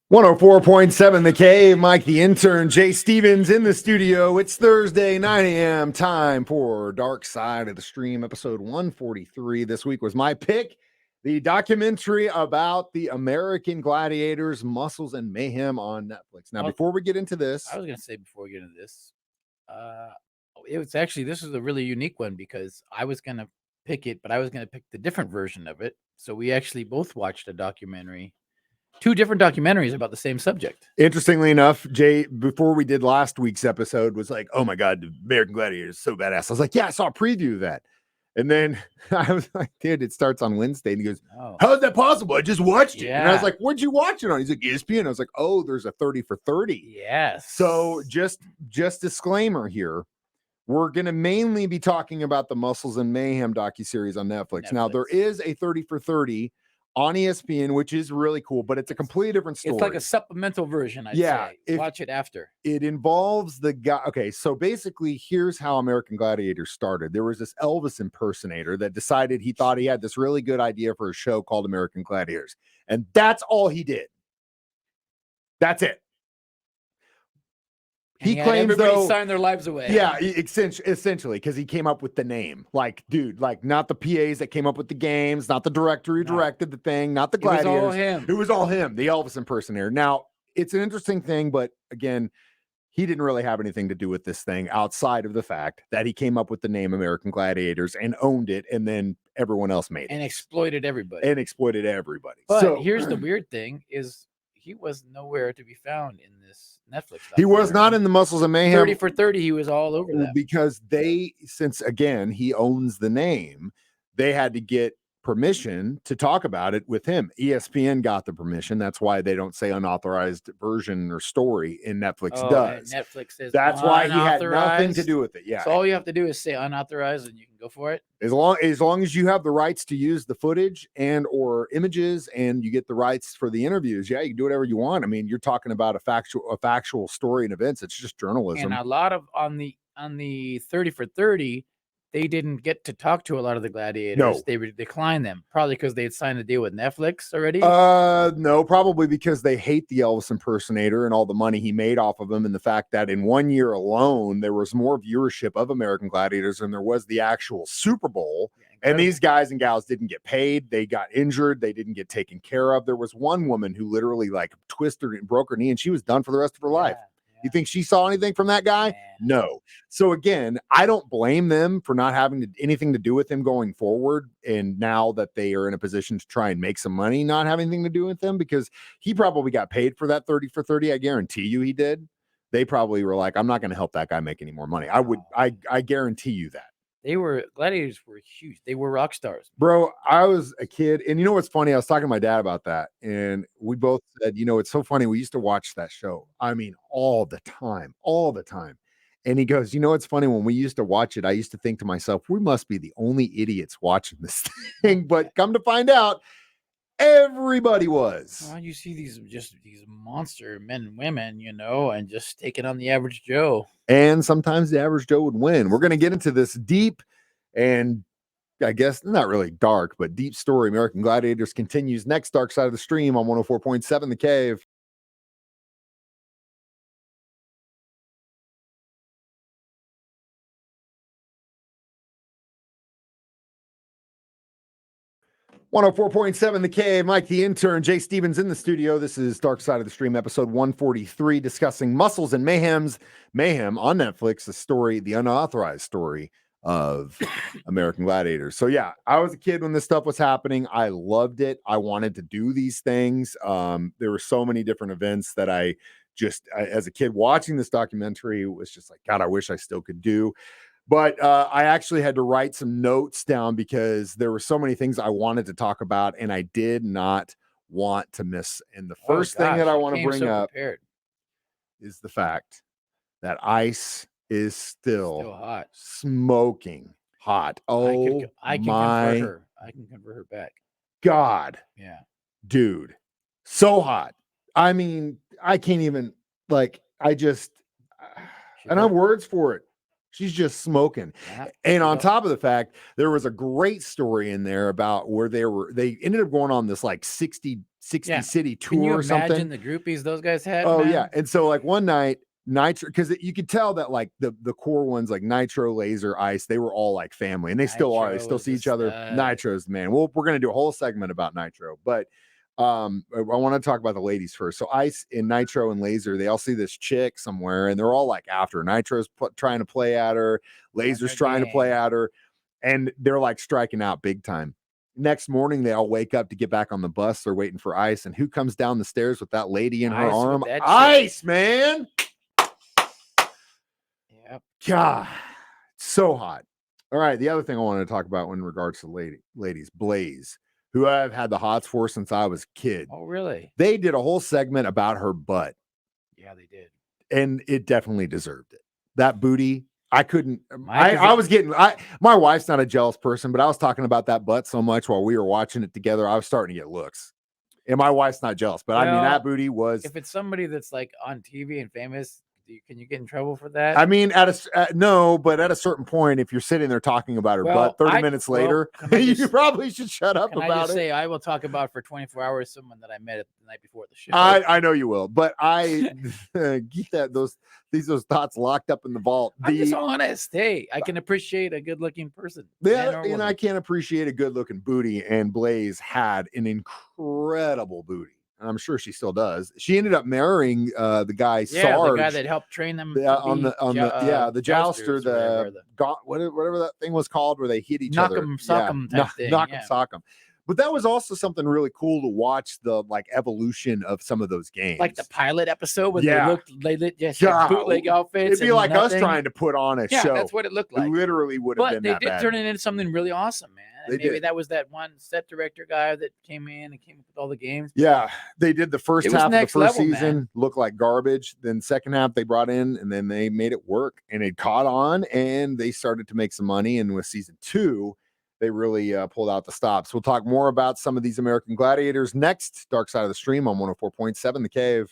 104.7 The Cave, Mike the Intern, Jay Stevens in the studio. It's Thursday, 9 a.m. time for Dark Side of the Stream, episode 143. This week was my pick, the documentary about the American Gladiators, Muscles and Mayhem on Netflix. Now, before we get into this, I was going to say before we get into this, this is a really unique one because I was going to pick it, but I was going to pick the different version of it. So we actually both watched a documentary. Two different documentaries about the same subject. Interestingly enough, Jay, before we did last week's episode, was like, oh my God, the American Gladiator is so badass. I was like, yeah, I saw a preview of that. And then I was like, dude, it starts on Wednesday. And he goes, how is that possible? I just watched it. Yeah. And I was like, what'd you watch it on? He's like, ESPN. I was like, oh, there's a 30 for 30. Yes. So just disclaimer here. We're going to mainly be talking about the Muscles and Mayhem docuseries on Netflix. Now, there is a 30 for 30 on ESPN, which is really cool, but it's a completely different story. It's like a supplemental version, I'd say. Watch it after. It involves the guy. Okay, so basically, here's how American Gladiators started. There was this Elvis impersonator that decided he thought he had this really good idea for a show called American Gladiators. And that's all he did. That's it. He claims everybody signed their lives away. Yeah, essentially, because he came up with the name. Like, dude, like not the PAs that came up with the games, not the director who directed the thing, not the Gladiators. It was all him. It was all him, the Elvis impersonator. Now, it's an interesting thing, but again, he didn't really have anything to do with this thing outside of the fact that he came up with the name American Gladiators and owned it, and then everyone else made it. And exploited everybody. But here's the weird thing is he was nowhere to be found in this Netflix. He was not in the Muscles and Mayhem. 30 for 30, he was all over that. Because since again, he owns the name, they had to get permission to talk about it with him. ESPN got the permission. That's why they don't say unauthorized version or story, and Netflix does. Netflix says that's why he had nothing to do with it. Yeah. So all you have to do is say unauthorized and you can go for it. As long as you have the rights to use the footage and or images and you get the rights for the interviews, yeah, you can do whatever you want. I mean, you're talking about a factual story and events. It's just journalism. And a lot of on the 30 for 30, they didn't get to talk to a lot of the gladiators. No. They declined them, probably because they had signed a deal with Netflix already. No, probably because they hate the Elvis impersonator and all the money he made off of him, and the fact that in 1 year alone there was more viewership of American Gladiators than there was the actual Super Bowl. Yeah, and these guys and gals didn't get paid. They got injured. They didn't get taken care of. There was one woman who literally like twisted and broke her knee, and she was done for the rest of her life. You think she saw anything from that guy? No. So again, I don't blame them for not having anything to do with him going forward. And now that they are in a position to try and make some money, not having anything to do with them, because he probably got paid for that 30 for 30. I guarantee you he did. They probably were like, I'm not going to help that guy make any more money. I guarantee you that. Gladiators were huge. They were rock stars. Bro, I was a kid. And you know what's funny? I was talking to my dad about that. And we both said, it's so funny. We used to watch that show. I mean, all the time. And he goes, it's funny. When we used to watch it, I used to think to myself, we must be the only idiots watching this thing. But come to find out, everybody was. Well, you see these monster men and women, and just taking on the average Joe. And sometimes the average Joe would win. We're going to get into this deep and I guess not really dark, but deep story. American Gladiators continues next. Dark Side of the Stream on 104.7 The Cave. .7 The Cave, Mike the Intern, Jay Stevens in the studio. This is Dark Side of the Stream, episode 143, discussing Muscles and Mayhem on Netflix, the unauthorized story of American Gladiators. So yeah, I was a kid when this stuff was happening. I loved it. I wanted to do these things. There were so many different events that I as a kid watching this documentary, was just like, God, I wish I still could do. But I actually had to write some notes down because there were so many things I wanted to talk about, and I did not want to miss. And the first thing that I want to bring up is the fact that ice is still hot, smoking hot. Oh, I can convert her back. God, yeah, dude, so hot. I mean, I can't even and I have words for it. She's just smoking. Yeah. And on top of the fact, there was a great story in there about where they ended up going on this like 60 Yeah. city Can you tour or imagine something. the groupies those guys had? Oh man? yeah. And so like one night, Nitro, because you could tell that like the core ones like Nitro, Laser, Ice, they were all like family, and they still are. They Nitro still was see a each other. stud. Nitro's man. Well, we're gonna do a whole segment about Nitro, but I want to talk about the ladies first. So Ice and Nitro and Laser, they all see this chick somewhere, and they're all like after her. Nitro's trying to play at her, Laser's trying to play at her, and they're like striking out big time. Next morning, they all wake up to get back on the bus. They're waiting for Ice, and who comes down the stairs with that lady in her arm? Ice, man. Yep. God, so hot. All right, the other thing I wanted to talk about in regards to ladies, Blaze, who I've had the hots for since I was a kid. Oh, really? They did a whole segment about her butt. Yeah, they did. And it definitely deserved it. That booty, I couldn't. I was getting. My wife's not a jealous person, but I was talking about that butt so much while we were watching it together. I was starting to get looks. And my wife's not jealous, but I mean that booty was. If it's somebody that's like on TV and famous, can you get in trouble for that? I mean, no, but at a certain point, if you're sitting there talking about her butt 30 minutes later, you probably should shut up about it. I just say I will talk about for 24 hours someone that I met the night before the show. I know you will, but I keep those thoughts locked up in the vault. I'm just honest. Hey, I can appreciate a good-looking person. Yeah, and I can't appreciate a good-looking booty. And Blaze had an incredible booty. I'm sure she still does. She ended up marrying the guy Sarge, the guy that helped train them on the jouster, whatever that thing was called, where they hit each other, sock 'em type thing. Knock 'em, sock 'em. But that was also something really cool to watch, the like evolution of some of those games, like the pilot episode when they lit bootleg outfits. It'd be like us trying to put on a show. That's what it looked like. It literally would have been. But that they did bad. turn it into something really awesome, man. Maybe that was that one set director guy that came in and came up with all the games. Yeah, they did the first half of the first season man. Look like garbage. Then second half they brought in, and then they made it work, and it caught on, and they started to make some money. And with season 2, they really pulled out the stops. We'll talk more about some of these American Gladiators next. Dark Side of the Stream on 104.7 The Cave.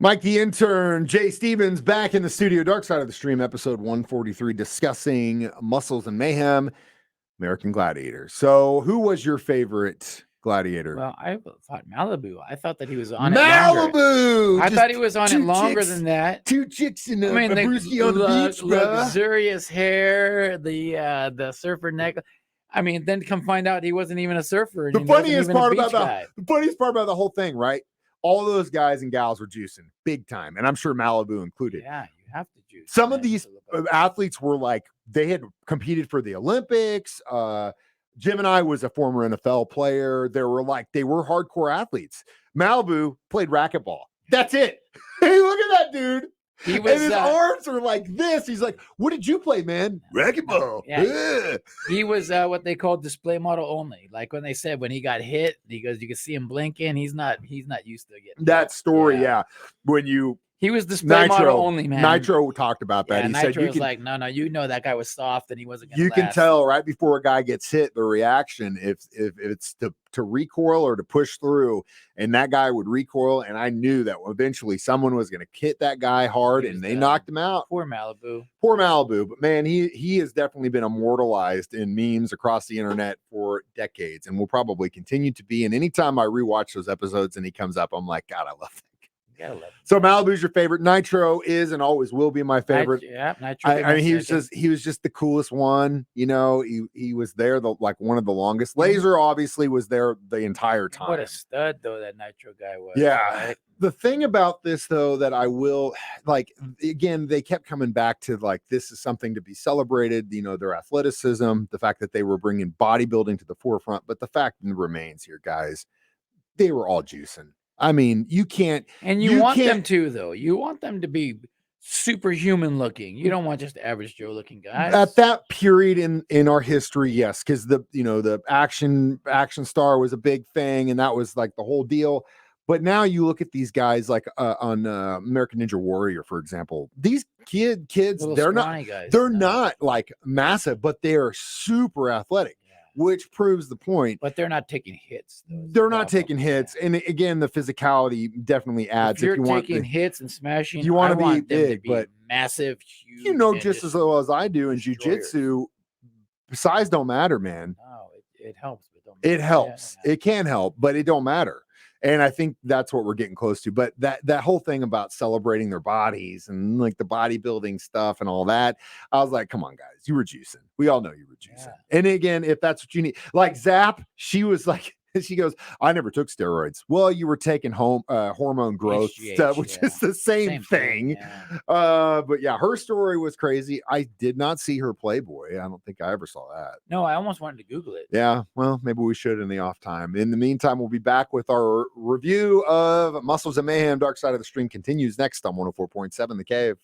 Mike the Intern, Jay Stevens back in the studio. Dark Side of the Stream, episode 143, discussing Muscles and Mayhem, American Gladiator. So, who was your favorite gladiator? Well, I thought Malibu. I thought that he was on Malibu. It longer. I thought he was on it longer than that. 2 chicks in a brewski on the beach, luxurious hair, the surfer neck. I mean, then come find out he wasn't even a surfer. The funniest part about the whole thing, right? All those guys and gals were juicing big time, and I'm sure Malibu included. Yeah, you have to juice. Some of these athletes were like, they had competed for the Olympics. Jim and I was a former NFL player. They were hardcore athletes. Malibu played racquetball. That's it. Hey, look at that dude. And his arms are like this. He's like, "What did you play, man? Racquetball." Yeah. He was what they called display model only. Like when they said when he got hit, he goes, you can see him blinking. He's not used to getting that story. Yeah. When he was display model only, man. Nitro talked about that. He Nitro said, was like, no, that guy was soft and he wasn't gonna You can tell right before a guy gets hit, the reaction, if it's to recoil or to push through. And that guy would recoil. And I knew that eventually someone was going to hit that guy hard, and they knocked him out. Poor Malibu. But man, he has definitely been immortalized in memes across the internet for decades, and will probably continue to be. And anytime I rewatch those episodes and he comes up, I'm like, God, I love that. So Malibu's your favorite. Nitro is and always will be my favorite. Nitro. I mean, he was just the coolest one. You know, he was there one of the longest. Laser obviously was there the entire time. What a stud though that Nitro guy was. Yeah. Right? The thing about this though that I will again, they kept coming back to this is something to be celebrated. You know, their athleticism, the fact that they were bringing bodybuilding to the forefront, but the fact remains here, guys, they were all juicing. I mean, you can't. And you want them to, though. You want them to be superhuman looking. You don't want just average Joe looking guys. At that period in our history, yes, because the action star was a big thing, and that was like the whole deal. But now you look at these guys like on American Ninja Warrior, for example. These kids, Little they're not scrawny guys. they're No. not like massive, but they are super athletic, Yeah. which proves the point. But they're not taking hits. Though. They're not taking hits, and again, the physicality definitely adds. If you're you want taking hits and smashing, you want I to be want them big, to be but massive, huge. you know, and just as well as I do in destroyers. jujitsu, size don't matter, man. No, it helps, but don't It helps. Yeah. It can help, but it don't matter. And I think that's what we're getting close to. But that whole thing about celebrating their bodies and like the bodybuilding stuff and all that, I was like, come on, guys, you were juicing. We all know you were juicing. Yeah. And again, if that's what you need, like Zap, she was like, she goes, I never took steroids. Well, you were taking hormone growth stuff, which is the same thing. Yeah. But yeah, her story was crazy. I did not see her Playboy. I don't think I ever saw that. No, I almost wanted to Google it. Yeah, well, maybe we should in the off time. In the meantime, we'll be back with our review of Muscles and Mayhem. Dark Side of the Stream continues next on 104.7 The Cave.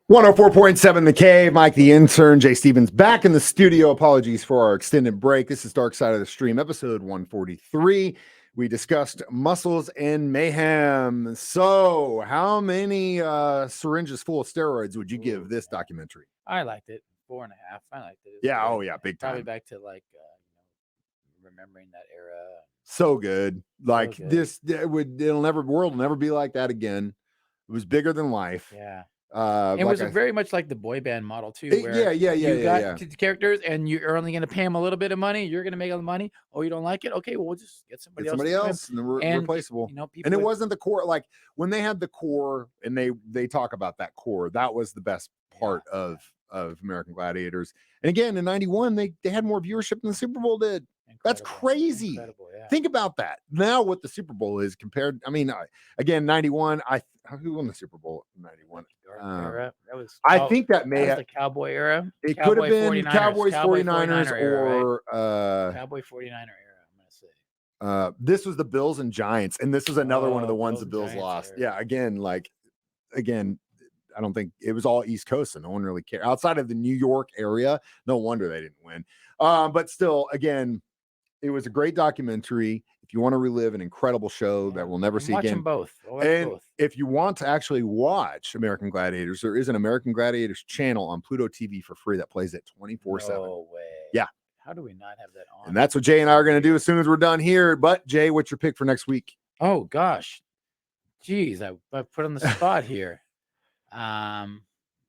.7 The Cave. Mike the Intern, Jay Stevens back in the studio. Apologies for our extended break. This is Dark Side of the Stream, episode 143. We discussed Muscles and Mayhem. So, how many syringes full of steroids would you give this documentary? I liked it. 4.5. I liked it. Yeah. Oh, yeah. Big time. Probably back to like remembering that era. So good. Like this, it'll never. World will never be like that again. It was bigger than life. Yeah. It was very much like the boy band model too. Where you got characters and you're only going to pay them a little bit of money. You're going to make all the money. Oh, you don't like it? Okay, well, we'll just get somebody else and replaceable. You know, and it wasn't the core. Like when they had the core, and they talk about that core. That was the best part of American Gladiators. And again, in '91, they had more viewership than the Super Bowl did. Incredible. That's crazy. Incredible, yeah. Think about that. Now, what the Super Bowl is compared. I mean, again, '91. Who won the Super Bowl in '91? I think that may have the Cowboy era. It could have been Cowboys, 49ers, or Cowboy 49er era. I'm gonna say. This was the Bills and Giants, and this was another one of the ones the Bills lost. Era. Yeah, again, I don't think it was all East Coast, so no one really cared. Outside of the New York area, no wonder they didn't win. But still, again, it was a great documentary. If you want to relive an incredible show that we'll never see watch again, them both. and Both. if you want to actually watch American Gladiators, there is an American Gladiators channel on Pluto TV for free that plays it 24/7. No way. Yeah. How do we not have that on? And that's what Jay and I are going to do as soon as we're done here. But Jay, what's your pick for next week? Oh gosh, geez, I put on the spot here.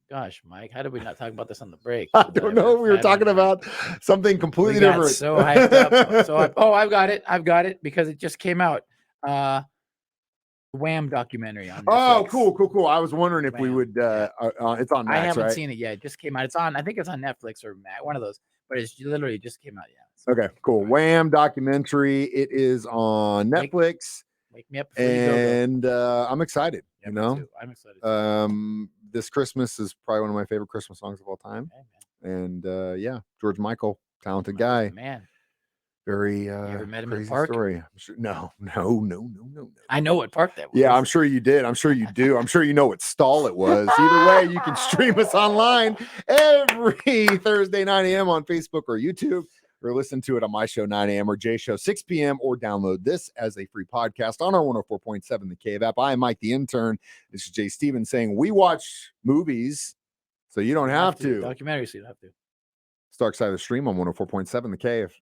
Gosh, Mike, how did we not talk about this on the break? I don't know. We were talking about something completely different. So hyped up. So I've got it because it just came out. Wham documentary on Netflix. Oh, cool. I was wondering if we would. It's on Max, I haven't right? seen it yet. It just came out. It's on. I think it's on Netflix or Max, one of those. But it's literally just came out. Yeah. So, okay, cool. Right. Wham documentary. It is on Netflix. Wake me up. And I'm excited. Yeah, you know, I'm excited. This Christmas is probably one of my favorite Christmas songs of all time. Okay, and yeah, George Michael, talented guy. Man. Very you ever met him in crazy the park? Story. Sure, no. I know what park that was. Yeah, I'm sure you did. I'm sure you do. I'm sure you know what stall it was. Either way, you can stream us online every Thursday 9 a.m. on Facebook or YouTube, or listen to it on my show 9 a.m. or Jay show 6 p.m. or download this as a free podcast on our 104.7 The Cave app. I am Mike the Intern. This is Jay Stevens saying we watch movies, so you don't have to. Documentaries, so you don't have to. Dark Side of the Stream on 104.7 The Cave.